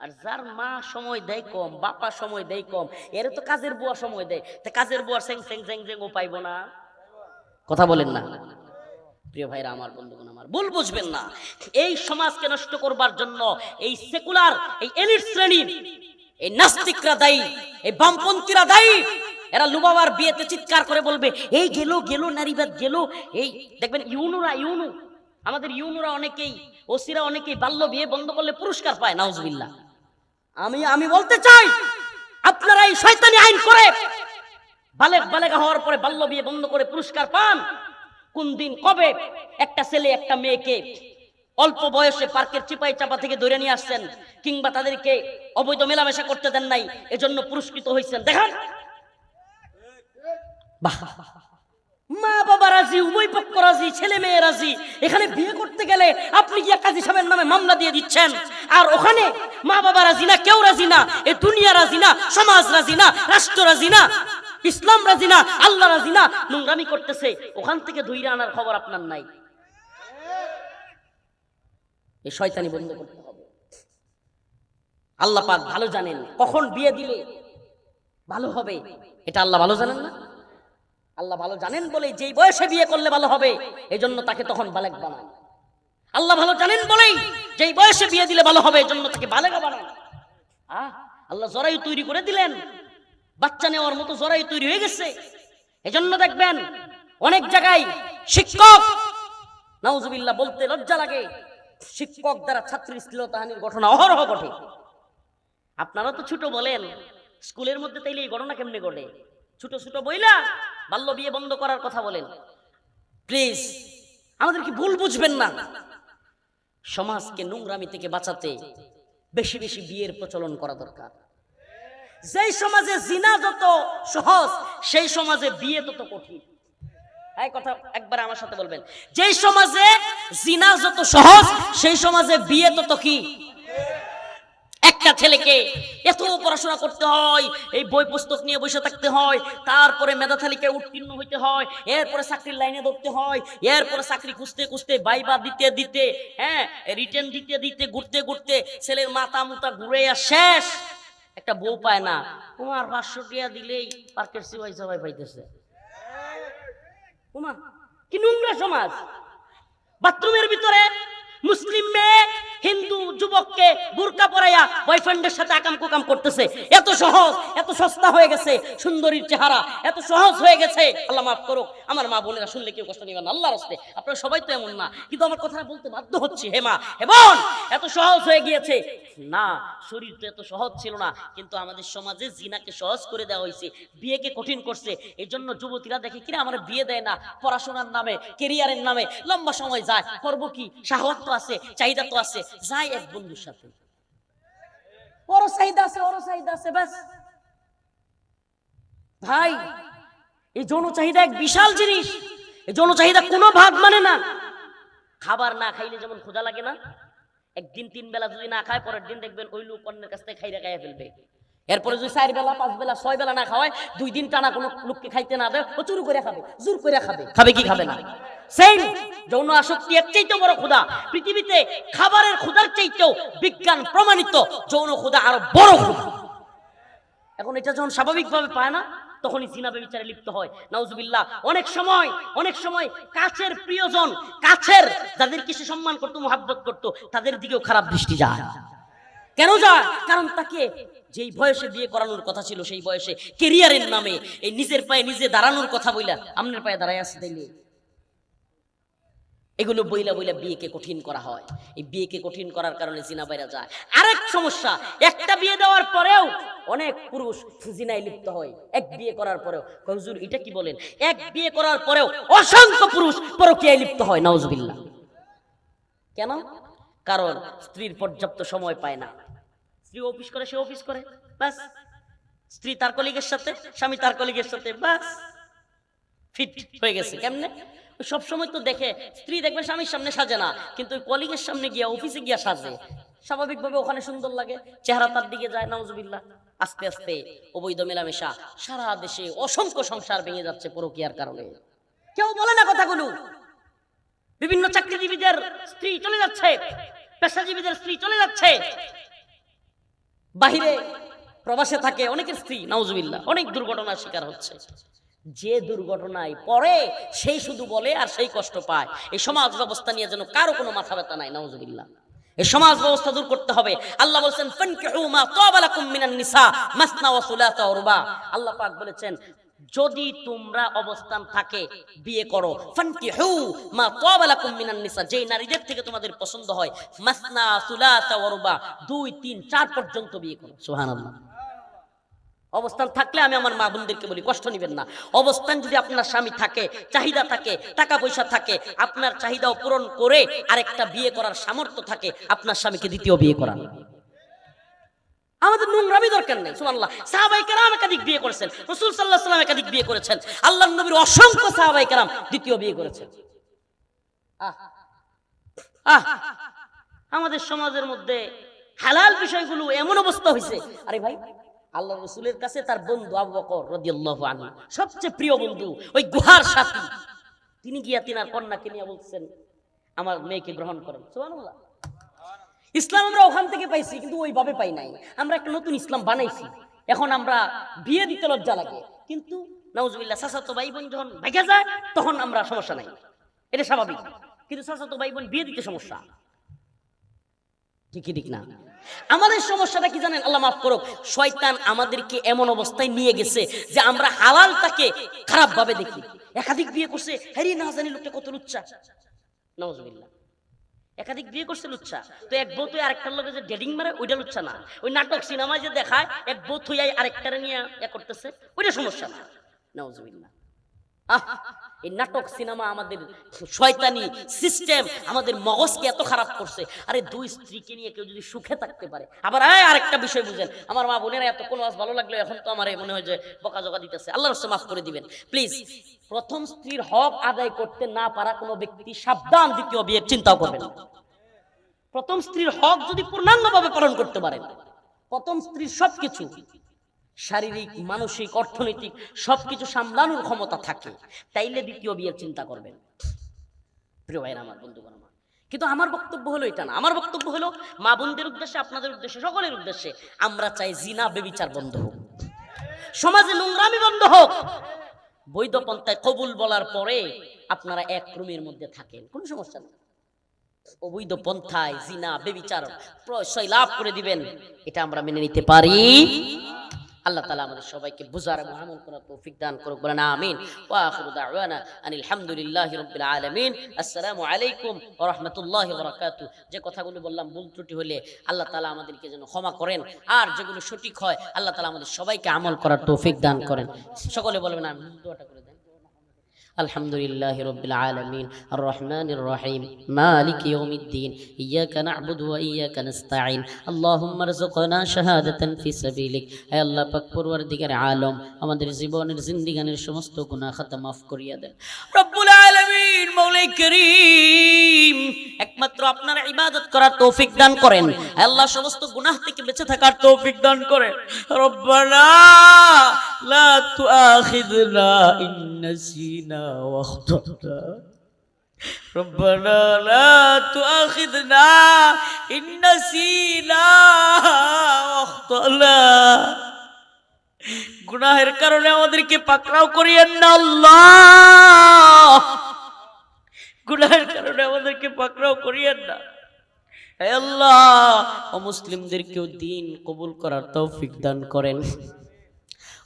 আর যার মা সময় দেয় কম, বাবা সময় দেয় কম, এর তো কাজের বুয়া সময় দেয়। তা কাজের বুয়ার সেং সেং জেং জেং ও পাইব না? কথা বলেন না প্রিয় ভাইরা আমার, বন্ধুগণ আমার, ভুল বুঝবেন না। এই সমাজকে নষ্ট করবার জন্য এই সেকুলার, এই এলিট শ্রেণী, এই নাস্তিকরা দায়ী, এই বামপন্থীরা দায়ী। এরা লুবাবার বিয়েতে চিৎকার করে বলবে এই গেল গেল নারীবাদ গেল। এই দেখবেন ইউনু আমাদের ইউনুরা অনেকেই, ওসিরা অনেকেই বাল্য বিয়ে বন্ধ করলে পুরস্কার পায়, নাউজুবিল্লাহ। আমি বলতে চাই, আপনারা এই শয়তানি আইন করে বালেগা হওয়ার পরে বাল্য বিয়ে বন্ধ করে পুরস্কার পান। কোন দিন কবে একটা ছেলে একটা মেয়েকে অল্প বয়সে পার্কের চিপাই চাপা থেকে ধরে নিয়ে আসছেন, কিংবা তাদেরকে অবৈধ মেলামেশা করতে দেন নাই, এজন্য পুরস্কৃত হয়েছেন? দেখান। মা বাবা রাজি, উভয় পক্ষ রাজি, ছেলে মেয়ে রাজি। এখানে বিয়ে করতে গেলে আপনি গিয়ে কাজী সাহেবের নামে মামলা দিয়ে দিচ্ছেন, আর ওখানে মা বাবা রাজি না, কেউ রাজি না, এ দুনিয়া রাজি না, সমাজ রাজি না, রাষ্ট্র রাজি না, ইসলাম রাজি না, আল্লাহ রাজি না, নোংরামি করতেছে, ওখান থেকে ধুইরা আনার খবর আপনার নাই। এই শয়তানি বন্ধ করতে হবে। আল্লাহ পাক ভালো জানেন কখন বিয়ে দিলে ভালো হবে, এটা আল্লাহ ভালো জানেন না? আল্লাহ ভালো জানেন বলেই যেই বয়সে বিয়ে করলে ভালো হবে, এজন্য তাকে তখন বালেগ বানান। আল্লাহ ভালো জানেন বলেই যেই বয়সে বিয়ে দিলে ভালো হবে, এজন্য তাকে বালেগা বানান। আল্লাহ জরায়ু তৈরি করে দিলেন, বাচ্চা নেওয়ার মতো জরায়ু তৈরি হয়ে গেছে। এজন্য দেখবেন অনেক জায়গায় শিক্ষক, নাউজুবিল্লাহ বলতে লজ্জা লাগে, শিক্ষক দ্বারা ছাত্রীর শ্লীলতাহানির ঘটনা অহরহ ঘটে। আপনারা তো ছোট বলেন, স্কুলের মধ্যে তাইলে এই ঘটনা কেমনে ঘটে? ছোট ছোট বইলা বাল্য বিয়ে বন্ধ করার কথা বলেন। প্লিজ আমাদেরকে ভুল বুঝবেন না। সমাজকে নোংরামি থেকে বাঁচাতে বেশি বেশি বিয়ের প্রচলন করা দরকার। যেই সমাজে জিনা যত সহজ, সেই সমাজে বিয়ে তত কঠিন। এই কথা একবার আমার সাথে বলবেন। যেই সমাজে জিনা যত সহজ, সেই সমাজে বিয়ে তত কি? একটা ছেলেকে এত পড়াশোনা করতে হয়, এই বই পুস্তক নিয়ে বসে থাকতে হয়, তারপরে মেধা তালিকায় উত্তীর্ণ হইতে হয়, এরপরে চাকরির লাইনে ধরতে হয়, এরপরে চাকরি খুঁজতে খুঁজতে বাইবা দিতে দিতে, হ্যাঁ রিটেন দিতে দিতে, ঘুরতে ঘুরতে ছেলের মাথা মুতা ঘুরে শেষ। একটা বউ পায় না, তোমার 500 টাকা দিলেই পার্কের সিপাই সবাই পাইতেছে। ওমা কি নোংরা সমাজ! বাথরুমের ভিতরে মুসলিম মেয়ে হিন্দু যুবককে বুরকা পরাইয়া বয়ফ্রেন্ডের সাথে আকাম কুকাম করতেছে। এত সহজ, এত সস্তা হয়ে গেছে সুন্দরীর চেহারা, এত সহজ হয়ে গেছে। আল্লাহ মাফ করুক, আমার মা বোনেরা শুনলে কেউ কষ্ট নেবেন না, আল্লাহর রাস্তে। আপনারা সবাই তো এমন না, কিন্তু আমার কথা বলতে বাধ্য হচ্ছে। হে মা, হে বোন, এত সহজ হয়ে গিয়েছে না, শরীর তো এত সহজ ছিল না, কিন্তু আমাদের সমাজে জিনাকে সহজ করে দেওয়া হয়েছে, বিয়েকে কঠিন করছে। এই জন্য যুবতীরা দেখে কিনা আমার বিয়ে দেয় না, পড়াশোনার নামে, কেরিয়ারের নামে লম্বা সময় যায়, করবো কি, শাহওয়াত তো আছে, চাহিদা তো আছে, যাই এক বন্ধুর সাথে, ওর চাহিদা আছে, ওর চাহিদা আছে, ব্যাস। ভাই, এই যৌন চাহিদা এক বিশাল জিনিস। এই যৌন চাহিদা কোনো ভাগ মানে না। খাবার না খাইলে যেমন ক্ষুধা লাগে না, একদিন 3 বেলা যদি না খায়, পরের দিন দেখবেন ওই লোক অন্যের কাছ থেকে খাইয়া খাইয়া ফেলবে। এরপরে যদি 4 বেলা 5 বেলা 6 বেলা না খাওয়ায়, 2 দিন টানা কোনো লোককে খাইতে না দেয়, ও চুরি করে খাবে, জোর করে খাবে। খাবে কি খাবে না? সেম যৌন আসক্তি এর চাইতেও বড় ক্ষুধা। পৃথিবীতে খাবারের ক্ষুধার চাইতেও বিজ্ঞান প্রমাণিত যৌন ক্ষুধা আরো বড় ক্ষুধা। এখন এটা যখন স্বাভাবিকভাবে পায় না, তখনই জিনা ব্যভিচারে লিপ্ত হয়, নাউজুবিল্লাহ। অনেক সময় কাছের প্রিয়জন, কাছের যাদেরকে সে সম্মান করতো, মুহাব্বত করতো, তাদের দিকেও খারাপ দৃষ্টি যায়। কেন যায়? কারণ তাকে যেই বয়সে বিয়ে করানোর কথা ছিল, সেই বয়সে ক্যারিয়ারের নামে এই নিজের পায়ে নিজে দাঁড়ানোর কথা বইলা আমনের পায়ে দাঁড়ায় আছে তাইলে এগুলো বইলা বইলা বিয়েকে কঠিন করা হয়। এই বিয়েকে কঠিন করার কারণে জিনা বাইরা যায়। আরেক সমস্যা, একটা বিয়ে দেওয়ার পরেও অনেক পুরুষ জিনায় লিপ্ত হয়। এক বিয়ে করার পরেও, হুজুর এটা কি বলেন? এক বিয়ে করার পরেও অসংখ্য পুরুষ পরকীয়ায় লিপ্ত হয়, নাউজুবিল্লাহ। কেন? কারণ স্ত্রীর পর্যাপ্ত সময় পায় না। স্ত্রী অফিস করে, সে অফিস করে, বাস। স্ত্রী তার কলিগের সাথে, স্বামী তার কলিগের সাথে, বাস ফিট হয়ে গেছে। কেমনে? সব সময় তো দেখে স্ত্রী দেখবে স্বামীর সামনে সাজে না, কিন্তু ওই কলিগের সামনে গিয়া, অফিসে গিয়া সাজে। স্বাভাবিকভাবে ওখানে সুন্দর লাগে, চেহারা তার দিকে যায়, নাউজুবিল্লাহ। আস্তে আস্তে অবৈধ মেলামেশা সারা দেশে অসংখ্য সংসার ভেঙে যাচ্ছে পরকীয়ার কারণে। কেউ বলে না কথাগুলো। বিভিন্ন চাকরিজীবীদের স্ত্রী চলে যাচ্ছে, পেশাজীবীদের স্ত্রী চলে যাচ্ছে, বাহিরে প্রবাসে থাকে অনেকের স্ত্রী, নাউজুবিল্লাহ, অনেক দুর্ঘটনার শিকার হচ্ছে। যে দুর্ঘটনায় পড়ে সেই শুধু বলে আর সেই কষ্ট পায়। এই সমাজ ব্যবস্থা নিয়ে যেন কারো কোনো মাথা ব্যথা নাই, নাউজুবিল্লাহ। এই সমাজ ব্যবস্থা দূর করতে হবে। আল্লাহ বলেছেন, ফানকিহু মা তাবা লাকুম মিনান নিসা মাসনা ওয়া সুলাসা ওয়া রুবা। আল্লাহ পাক বলেছেন, যদি তোমরা অবস্থান থাকে বিয়ে করো, ফানকিহু মা তাবা লাকুম মিনান নিসা, যেই নারীদের থেকে তোমাদের পছন্দ হয়, মাসনা সুলাসা ওয়া রুবা, 2 3 4 পর্যন্ত বিয়ে করো। সুবহানাল্লাহ। অবস্থান থাকলে আমি আমার মা বোনদেরকে বলি, কষ্ট নেবেন না। অবস্থান যদি আপনার স্বামী থাকে, চাহিদা থাকে, টাকা পয়সা থাকে, আপনার চাহিদাও পূরণ করে আরেকটা বিয়ে করার সামর্থ্য থাকে, আপনার স্বামীকে দ্বিতীয় বিয়ে করান। আমাদের নোংরামি দরকার নেই। সুবহানাল্লাহ। সাহাবায়ে কেরাম একাধিক বিয়ে করেছেন, রাসূল সাল্লাল্লাহু আলাইহি ওয়াসাল্লাম একাধিক বিয়ে করেছেন, আল্লাহর নবীর অসংখ্য সাহাবায়ে কেরাম দ্বিতীয় বিয়ে করেছেন। আমাদের সমাজের মধ্যে হালাল বিষয়গুলো এমন অবস্থা হয়েছে, আরে ভাই আল্লাহ রাসূলের কাছে তার বন্ধু আবু বকর রাদিয়াল্লাহু আনহু সবচেয়ে প্রিয় বন্ধু, ওই গুহার সাথী, তিনি গিয়া তিনার কন্যাকে নিয়ে বলছেন আমার মেয়েকে গ্রহণ করেন। সুবহানাল্লাহ। ইসলাম আমরা ওখান থেকে পাইছি, কিন্তু ওইভাবে পাই নাই। আমরা একটা নতুন ইসলাম বানাইছি, এখন আমরা বিয়ে দিতে লজ্জা লাগে, কিন্তু নাউজুবিল্লাহ চাচাতো ভাই বোন যখন ভাইগা যায় তখন আমরা সমস্যা নাই, এটা স্বাভাবিক। কিন্তু চাচাতো ভাই বোন বিয়ে দিতে সমস্যা, ঠিক না? আমাদের সমস্যাটা কি জানেন? আল্লাহ মাফ করুক, শয়তান আমাদেরকে এমন অবস্থায় নিয়ে গেছে যে আমরা হালালটাকে খারাপ ভাবে দেখি। একাধিক বিয়ে করছে, হ্যারি না জানি লোকটা কত লুচ্চা, নাউজুবিল্লাহ। একাধিক বিয়ে করছে লুচ্চা, তো এক বউ তুই আরেকটার লোকে যে ডেটিং মারে ওইটা লুচ্চা না। ওই নাটক সিনেমায় যে দেখায় এক বউ তুই আরেকটারে নিয়ে করতেছে, ওইটা সমস্যা না, নাউজুবিল্লাহ। এই নাটক সিনেমা আমাদের শয়তানি সিস্টেম আমাদের মগজকে এত খারাপ করছে। আরে 2 স্ত্রীকে নিয়ে কেউ যদি সুখে থাকতে পারে, আবার আরেকটা বিষয় বুঝেন, আমার মা বোনেরা এত কোনো ভালো লাগলো, এখন তো আমার মনে হয় যে বকাঝকা দিতেছে, আল্লাহর রাস্তায় মাফ করে দিবেন প্লিজ। প্রথম স্ত্রীর হক আদায় করতে না পারা কোনো ব্যক্তি সাবধান, দ্বিতীয় বিয়ের চিন্তাও করবেন না। প্রথম স্ত্রীর হক যদি পূর্ণাঙ্গভাবে পালন করতে পারেন, প্রথম স্ত্রীর সবকিছু শারীরিক, মানসিক, অর্থনৈতিক সবকিছু সামলানোর ক্ষমতা থাকে, তাইলে দ্বিতীয় বিয়ের চিন্তা করবেন। প্রিয় ভাইরা আমার, বন্ধুগণ আমার, কিন্তু আমার বক্তব্য হলো এটা না। আমার বক্তব্য হলো মা বোনদের উদ্দেশ্যে, আপনাদের উদ্দেশ্যে, সকলের উদ্দেশ্যে, আমরা চাই জিনা বেবিচার বন্ধ হোক, সমাজে নোংরামি বন্ধ হোক। বৈধ পন্থায় কবুল বলার পরে আপনারা এক রুমের মধ্যে থাকেন, কোনো সমস্যা নেই। অবৈধ পন্থায় জিনা বেবিচার প্রশ্রয় লাভ করে দিবেন, এটা আমরা মেনে নিতে পারি? আল্লাহ তাআলা আমাদের সবাইকে বুঝার এবং আমল করার তৌফিক দান করুক, বলেন আমিন। ওয়া আখিরু দাওয়ানা আনিল হামদুলিল্লাহি রাব্বিল আলামিন। আসসালামু আলাইকুম ওয়া রাহমাতুল্লাহি ওয়া বারাকাতুহু। যে কথাগুলো বললাম ভুল ত্রুটি হলে আল্লাহ তাআলা আমাদেরকে যেন ক্ষমা করেন, আর যেগুলো সঠিক হয় আল্লাহ তাআলা আমাদের সবাইকে আমল করার তৌফিক দান করেন। সকলে বলবেন আমিন। দোয়াটা করে দেন। আলহামদুলিল্লাহি রাব্বিল আলামিন আর রহমানির রহিম মালিকি ইয়াউমিদ্দিন ইয়্যাকা না'বুদু ওয়া ইয়্যাকা নাস্তাঈন আল্লাহুম্মা রযুকনা শাহাদাতান ফি সাবিলিক। হে আল্লাহ পাক পরওয়ারদিগার আলম, আমাদের জীবনের জিন্দেগানির সমস্ত গুনাহ খাতা মাফ করিয়া দেন রব্বুল আলামিন। মাওলাই করিম, একমাত্র আপনার ইবাদত করার তৌফিক দান করেন। হে আল্লাহ সমস্ত গুনাহ থেকে বেঁচে থাকার তৌফিক দান করেন। রব্বানা লা তুআখিযনা ইন নাসিনা ওয়া আখতানা। রব্বানা লা তুআখিযনা ইন নাসিনা ওয়া আখতানা। গুনাহের কারণে আমাদেরকে পাকড়াও করিয়েন না আল্লাহ, গুনাহের কারণে আমাদেরকে পাকড়াও করিয়েন না। হে আল্লাহ, অমুসলিমদেরকেও দ্বীন কবুল করার তৌফিক দান করেন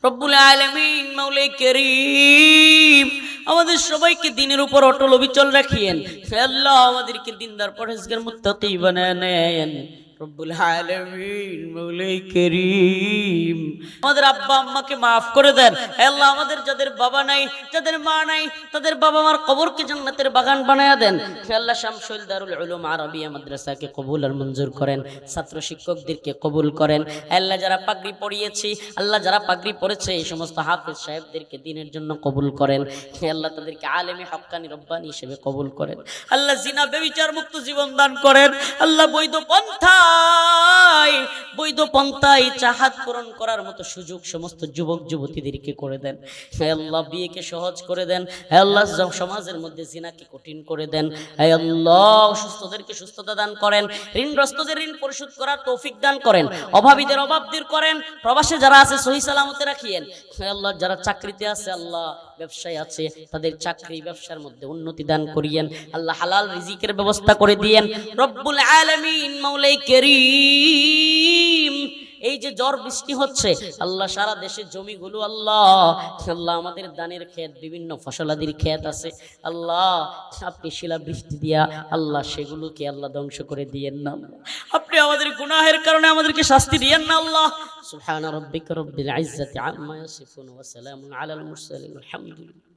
রব্বুল আলামিন। মাওলাই করিম, আমাদের সবাইকে দ্বীনের উপর অটল অবিচল রাখিয়েন। হে আল্লাহ, আমাদেরকে দ্বীনদার পরহেজগার মুত্তাকি বানায় নেন রব্বুল আলামিন। মাওলাই করিম, আমাদের আব্বা আম্মাকে মাফ করে দেন। হে আল্লাহ, আমাদের যাদের বাবা নাই, যাদের মা নাই, তাদের বাবা মার কবরকে জান্নাতের বাগান বানায়া দেন। হে আল্লাহ, শামসুল দারুল উলুম আরবিয়া মাদ্রাসাকে কবুল আর মঞ্জুর করেন, ছাত্র শিক্ষকদেরকে কবুল করেন। হে আল্লাহ, যারা পাগড়ি পরিয়েছি, আল্লাহ যারা পাগড়ি পরেছে এই সমস্ত হাফেজ সাহেবদেরকে দ্বীনের জন্য কবুল করেন। হে আল্লাহ, তাদেরকে আলেমে হক্কানি রব্বানি হিসেবে কবুল করেন। আল্লাহ, জিনা বেবিচার মুক্ত জীবন দান করেন। আল্লাহ, বৈধ পন্থায় চাহাত পূরণ করার মতো সুযোগ সমস্ত যুবক যুবতীদেরকে করে দেন। হে আল্লাহ, বিয়েকে সহজ করে দেন। হে আল্লাহ, সমাজের মধ্যে জিনাকে কঠিন করে দেন। হে আল্লাহ, অসুস্থদেরকে সুস্থতা দান করেন, ঋণগ্রস্তদের ঋণ পরিশোধ করার তৌফিক দান করেন, অভাবীদের অভাব দূর করেন, প্রবাসে যারা আছে সহি সালামতে রাখিয়েন। হে আল্লাহ, যারা চাকরিতে আছে, আল্লাহ ব্যবসায় আছে, তাদের চাকরি ব্যবসার মধ্যে উন্নতি দান করিয়েন। আল্লাহ, হালাল রিজিকের ব্যবস্থা করে দিয়েন রব্বুল আলামিন। মাওলাই করিম, এই যে ঝড় বৃষ্টি হচ্ছে আল্লাহ সারা দেশের জমিগুলো আল্লাহ আল্লাহ আমাদের দানের ক্ষেত বিভিন্ন ফসলাদির ক্ষেত আছে আল্লাহ আপনি শিলা বৃষ্টি দিয়া আল্লাহ সেগুলোকে আল্লাহ ধ্বংস করে দিয়েন না আপনি আমাদের গুনাহের কারণে আমাদেরকে শাস্তি দিয়েন না আল্লাহ সুবহান রাব্বিকা রব্বিল ইজ্জাতি আম্মা ইয়াসিফুন ওয়া সালামুন আলাল মুরসালিন আলহামদুলিল্লাহ